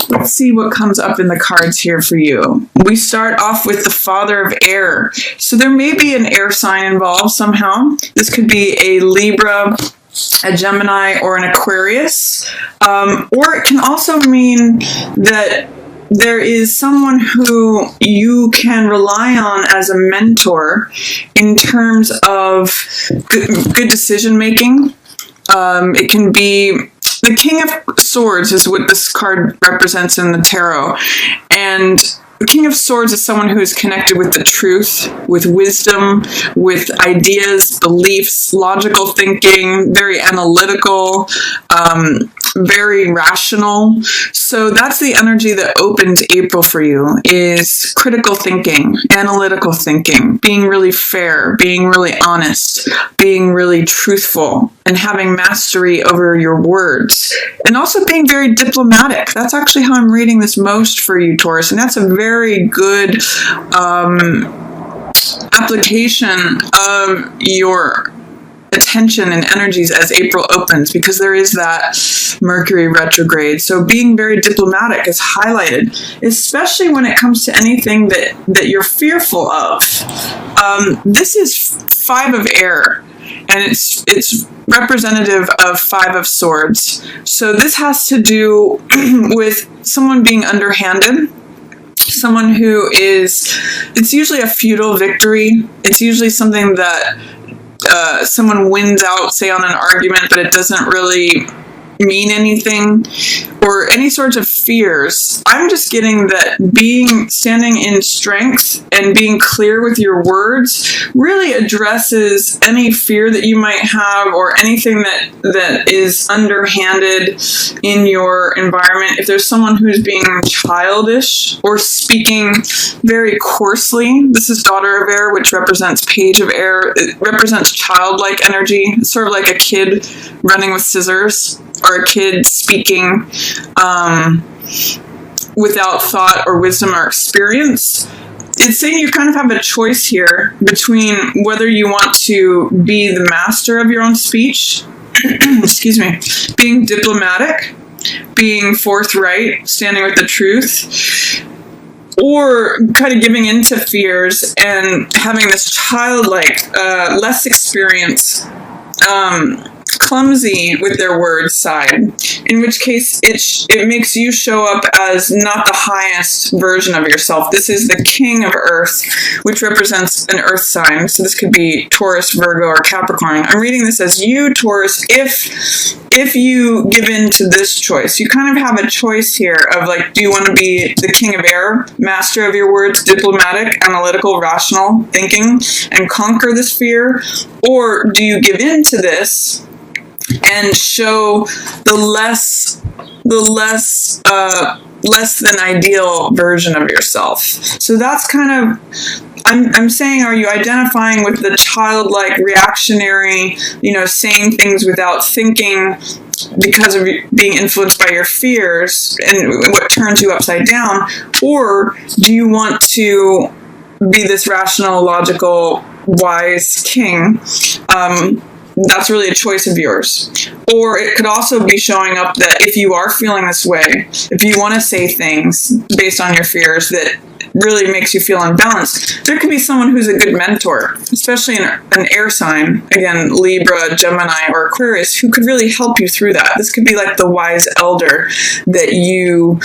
Let's see what comes up in the cards here for you. We start off with the Father of Air. So there may be an air sign involved somehow. This could be a Libra, a Gemini, or an Aquarius. Or it can also mean that there is someone who you can rely on as a mentor in terms of good decision making. It can be the King of Swords is what this card represents in the tarot. And the King of Swords is someone who is connected with the truth, with wisdom, with ideas, beliefs, logical thinking, very analytical, very rational. So that's the energy that opens April for you, is critical thinking, analytical thinking, being really fair, being really honest, being really truthful, and having mastery over your words. And also being very diplomatic. That's actually how I'm reading this most for you, Taurus. And that's a very good application of your attention and energies as April opens, because there is that Mercury retrograde. So being very diplomatic is highlighted, especially when it comes to anything that you're fearful of. This is Five of Air, and it's representative of Five of Swords. So this has to do with someone being underhanded. Someone who it's usually a futile victory. It's usually something that someone wins out, say, on an argument, but it doesn't really mean anything, or any sorts of fears. I'm just getting that standing in strength and being clear with your words really addresses any fear that you might have, or anything that is underhanded in your environment. If there's someone who's being childish or speaking very coarsely, this is Daughter of Air, which represents Page of Air. It represents childlike energy. It's sort of like a kid running with scissors, or a kid speaking without thought or wisdom or experience. It's saying you kind of have a choice here between whether you want to be the master of your own speech, excuse me, being diplomatic, being forthright, standing with the truth, or kind of giving into fears and having this childlike, less experience, clumsy with their words side, in which case it makes you show up as not the highest version of yourself. This is the King of Earth, which represents an earth sign. So this could be Taurus, Virgo, or Capricorn. I'm reading this as you, Taurus, if you give in to this choice. You kind of have a choice here of, like, do you want to be the King of Air, master of your words, diplomatic, analytical, rational thinking, and conquer this fear? Or do you give in to this and show the less than ideal version of yourself? So that's kind of, I'm saying, are you identifying with the childlike, reactionary, saying things without thinking because of being influenced by your fears and what turns you upside down? Or do you want to be this rational, logical, wise king? That's really a choice of yours. Or it could also be showing up that if you are feeling this way, if you want to say things based on your fears that really makes you feel unbalanced, there could be someone who's a good mentor, especially an air sign, again, Libra, Gemini, or Aquarius, who could really help you through that. This could be like the wise elder that you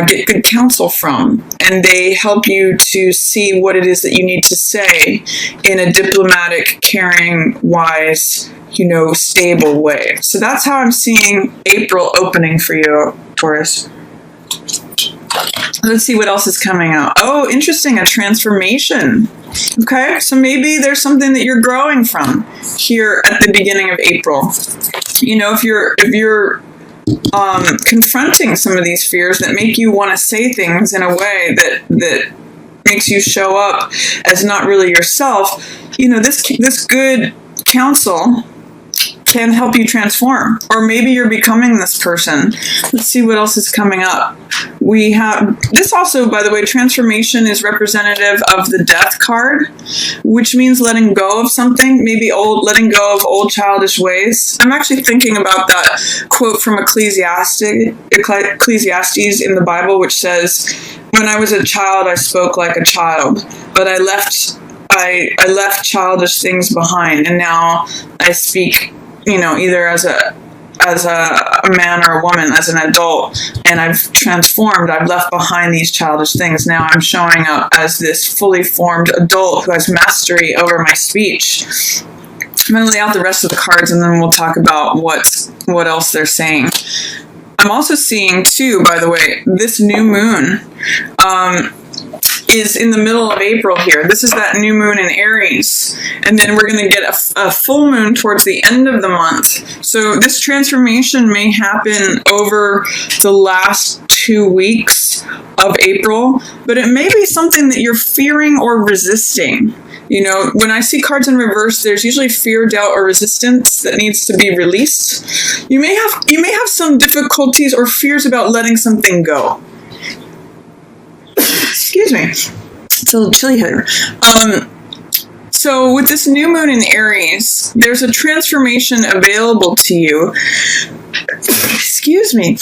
get good counsel from, and they help you to see what it is that you need to say in a diplomatic, caring, wise, stable way. So that's how I'm seeing April opening for you, Taurus. Let's see what else is coming out. Oh, interesting, a transformation. Okay, so maybe there's something that you're growing from here at the beginning of April. If you're confronting some of these fears that make you want to say things in a way that makes you show up as not really yourself, this good counsel can help you transform. Or maybe you're becoming this person. Let's see what else is coming up. We have this also, by the way, transformation is representative of the death card, which means letting go of something, maybe letting go of old childish ways. I'm actually thinking about that quote from Ecclesiastes in the Bible, which says, "When I was a child, I spoke like a child, but I left childish things behind, and now I speak, either as a man or a woman, as an adult, and I've transformed. I've left behind these childish things. Now I'm showing up as this fully formed adult who has mastery over my speech." I'm going to lay out the rest of the cards, and then we'll talk about what else they're saying. I'm also seeing, too, by the way, this new moon is in the middle of April here. This is that new moon in Aries. And then we're going to get a full moon towards the end of the month. So this transformation may happen over the last 2 weeks of April, but it may be something that you're fearing or resisting. When I see cards in reverse, there's usually fear, doubt, or resistance that needs to be released. You may have some difficulties or fears about letting something go. Excuse me. It's a little chilly here. So with this new moon in Aries, there's a transformation available to you. Excuse me.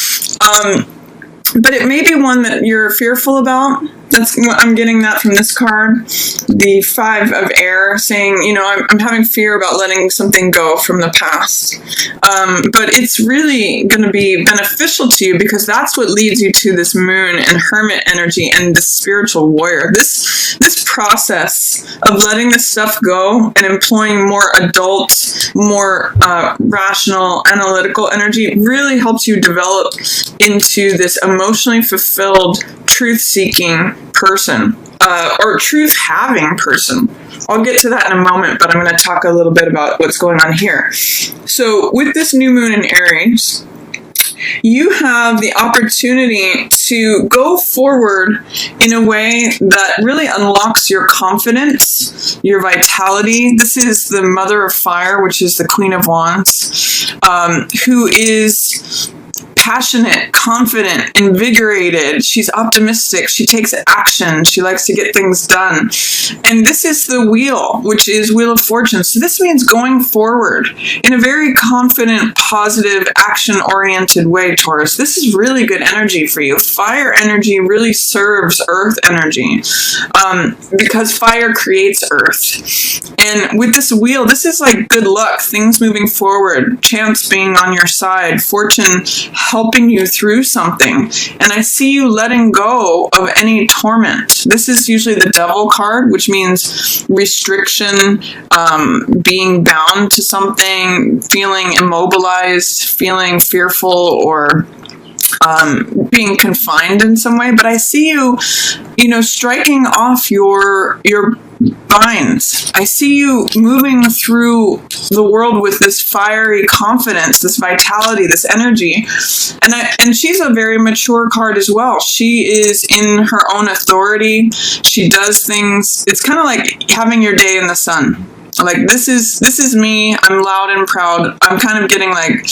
But it may be one that you're fearful about. I'm getting that from this card. The 5 of air saying, I'm having fear about letting something go from the past. But it's really going to be beneficial to you because that's what leads you to this moon and hermit energy and the spiritual warrior. This process of letting this stuff go and employing more adult, more rational, analytical energy really helps you develop into this emotionally fulfilled, truth-seeking person, or truth-having person. I'll get to that in a moment, but I'm going to talk a little bit about what's going on here. So with this new moon in Aries, you have the opportunity to go forward in a way that really unlocks your confidence, your vitality. This is the Mother of Fire, which is the Queen of Wands, who is passionate, confident, invigorated. She's optimistic. She takes action. She likes to get things done. And this is the wheel, which is Wheel of Fortune. So this means going forward in a very confident, positive, action-oriented way, Taurus. This is really good energy for you. Fire energy really serves earth energy because fire creates earth. And with this wheel, this is like good luck, things moving forward, chance being on your side, fortune helping you through something. And I see you letting go of any torment. This is usually the Devil card, which means restriction, being bound to something, feeling immobilized, feeling fearful, or being confined in some way. But I see you, striking off your binds. I see you moving through the world with this fiery confidence, this vitality, this energy. And she's a very mature card as well. She is in her own authority. She does things. It's kind of like having your day in the sun. Like, this is me. I'm loud and proud. I'm kind of getting like,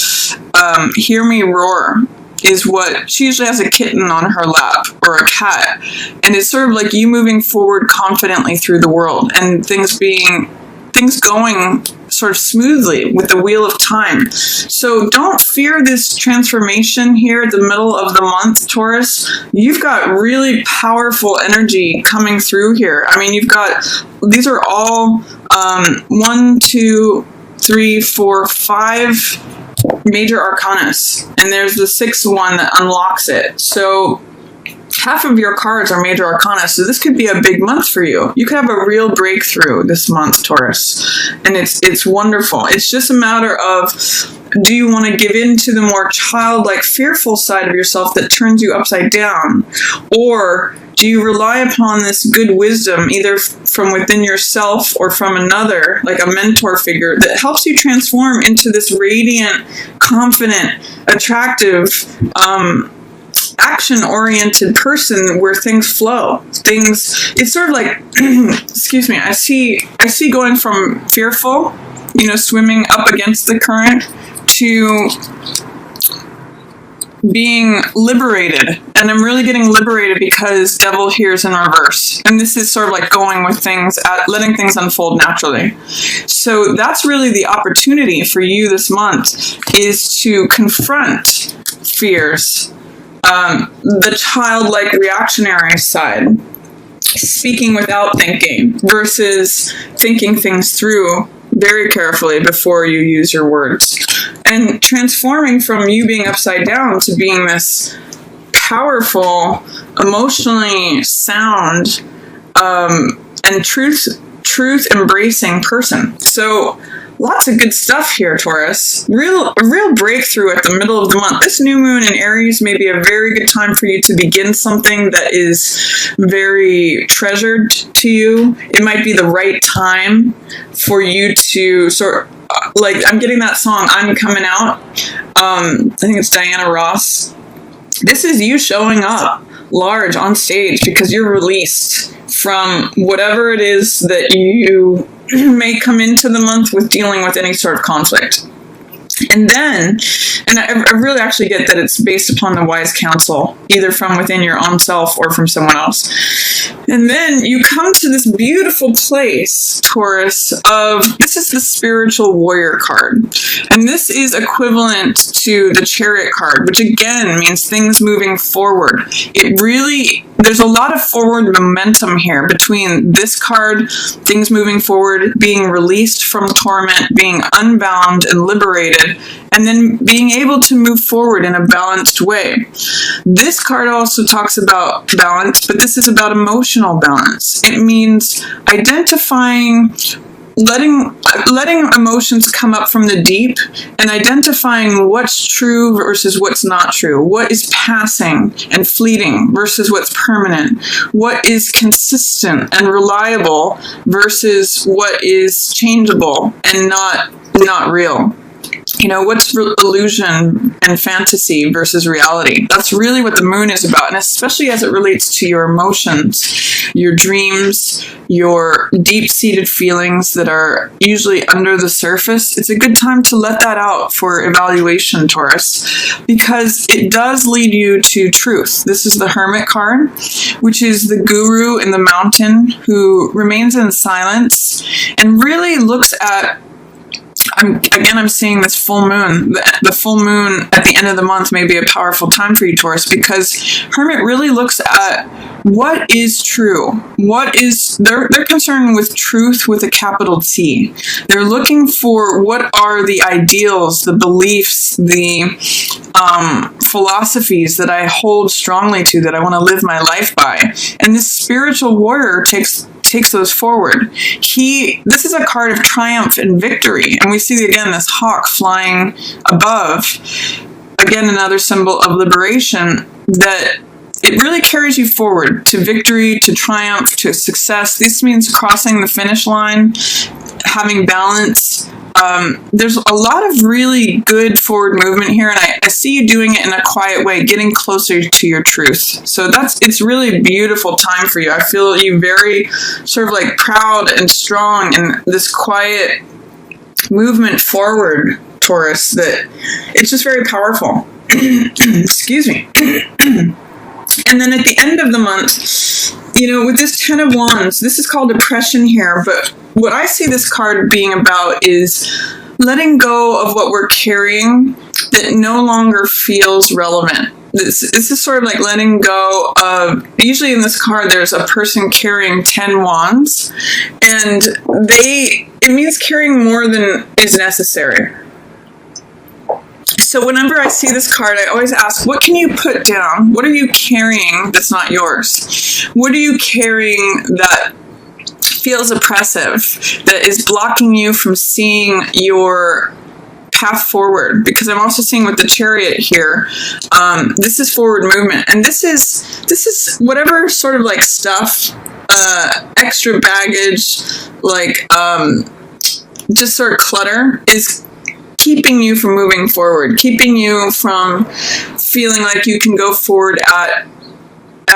hear me roar. Is what she usually has, a kitten on her lap or a cat, and it's sort of like you moving forward confidently through the world and things going sort of smoothly with the wheel of time. So don't fear this transformation here at the middle of the month, Taurus. You've got really powerful energy coming through here. I mean, these are all 1, 2, 3, 4, 5 major arcanas, and there's the 6th one that unlocks it. So half of your cards are major arcana, so this could be a big month for you. You could have a real breakthrough this month, Taurus, and it's wonderful. It's just a matter of, do you want to give in to the more childlike, fearful side of yourself that turns you upside down, or do you rely upon this good wisdom, either from within yourself or from another, like a mentor figure, that helps you transform into this radiant, confident, attractive, action-oriented person where things flow. It's sort of like, excuse me, I see going from fearful swimming up against the current, to being liberated. And I'm really getting liberated because devil here is in reverse. And this is sort of like going with things, letting things unfold naturally. So that's really the opportunity for you this month, is to confront fears, the childlike reactionary side, speaking without thinking versus thinking things through very carefully before you use your words, and transforming from you being upside down to being this powerful, emotionally sound, and truth embracing person. So lots of good stuff here, Taurus. A real breakthrough at the middle of the month. This new moon in Aries may be a very good time for you to begin something that is very treasured to you. It might be the right time for you to I'm getting that song, I'm Coming Out. I think it's Diana Ross. This is you showing up large on stage because you're released from whatever it is that you may come into the month with, dealing with any sort of conflict. And then, and I really actually get that it's based upon the wise counsel, either from within your own self or from someone else. And then you come to this beautiful place, Taurus, this is the spiritual warrior card. And this is equivalent to the chariot card, which again means things moving forward. There's a lot of forward momentum here between this card, things moving forward, being released from torment, being unbound and liberated, and then being able to move forward in a balanced way. This card also talks about balance, but this is about emotional balance. It means identifying, letting emotions come up from the deep and identifying what's true versus what's not true, what is passing and fleeting versus what's permanent, what is consistent and reliable versus what is changeable and not real. What's illusion and fantasy versus reality? That's really what the moon is about, and especially as it relates to your emotions, your dreams, your deep-seated feelings that are usually under the surface. It's a good time to let that out for evaluation, Taurus, because it does lead you to truth. This is the Hermit card, which is the guru in the mountain who remains in silence and really looks at, I'm seeing this full moon. The full moon at the end of the month may be a powerful time for you, Taurus, because Hermit really looks at what is true. They're concerned with truth with a capital T. They're looking for what are the ideals, the beliefs, the philosophies that I hold strongly to, that I want to live my life by. And this spiritual warrior takes those forward. This is a card of triumph and victory. And we see again this hawk flying above. Again, another symbol of liberation, that it really carries you forward to victory, to triumph, to success. This means crossing the finish line, having balance. There's a lot of really good forward movement here, and I see you doing it in a quiet way, getting closer to your truth. So it's really a beautiful time for you. I feel you very sort of like proud and strong in this quiet movement forward, Taurus, that it's just very powerful. Excuse me. And then at the end of the month, with this Ten of Wands, this is called depression here, but what I see this card being about is letting go of what we're carrying that no longer feels relevant. This is sort of like letting go of, usually in this card there's a person carrying 10 wands, and it means carrying more than is necessary. So whenever I see this card, I always ask, what can you put down? What are you carrying that's not yours? What are you carrying that feels oppressive, that is blocking you from seeing your path forward? Because I'm also seeing with the Chariot here, this is forward movement, and this is whatever sort of like stuff, extra baggage, like just sort of clutter is keeping you from moving forward, keeping you from feeling like you can go forward at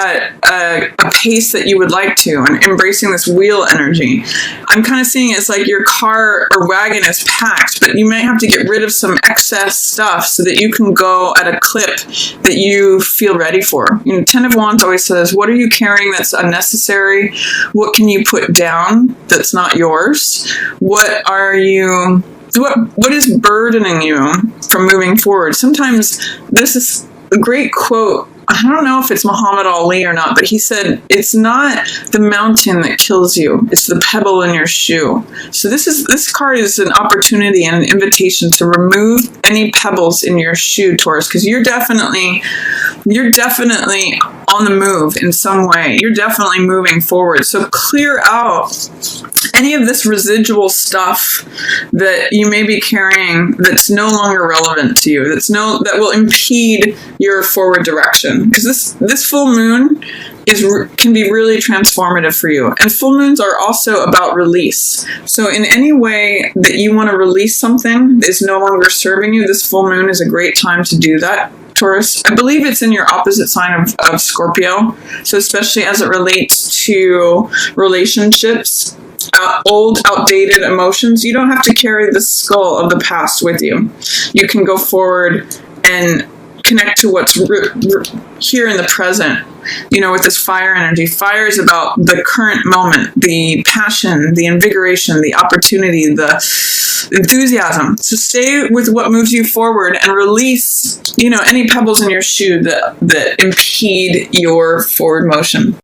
at a pace that you would like to, and embracing this wheel energy. I'm kind of seeing it's like your car or wagon is packed, but you may have to get rid of some excess stuff so that you can go at a clip that you feel ready for. You know, Ten of Wands always says, what are you carrying that's unnecessary? What can you put down that's not yours? What is burdening you from moving forward? Sometimes this is a great quote. I don't know if it's Muhammad Ali or not, but he said, it's not the mountain that kills you, it's the pebble in your shoe. So this card is an opportunity and an invitation to remove any pebbles in your shoe, Taurus, because you're definitely on the move in some way. You're definitely moving forward. So clear out any of this residual stuff that you may be carrying that's no longer relevant to you, that will impede your forward direction. Because this full moon can be really transformative for you. And full moons are also about release. So in any way that you want to release something that is no longer serving you, this full moon is a great time to do that, Taurus. I believe it's in your opposite sign of Scorpio. So especially as it relates to relationships, old, outdated emotions, you don't have to carry the skull of the past with you. You can go forward and connect to what's here in the present. You know, with this fire energy. Fire is about the current moment, the passion, the invigoration, the opportunity, the enthusiasm. So stay with what moves you forward and release, any pebbles in your shoe that impede your forward motion.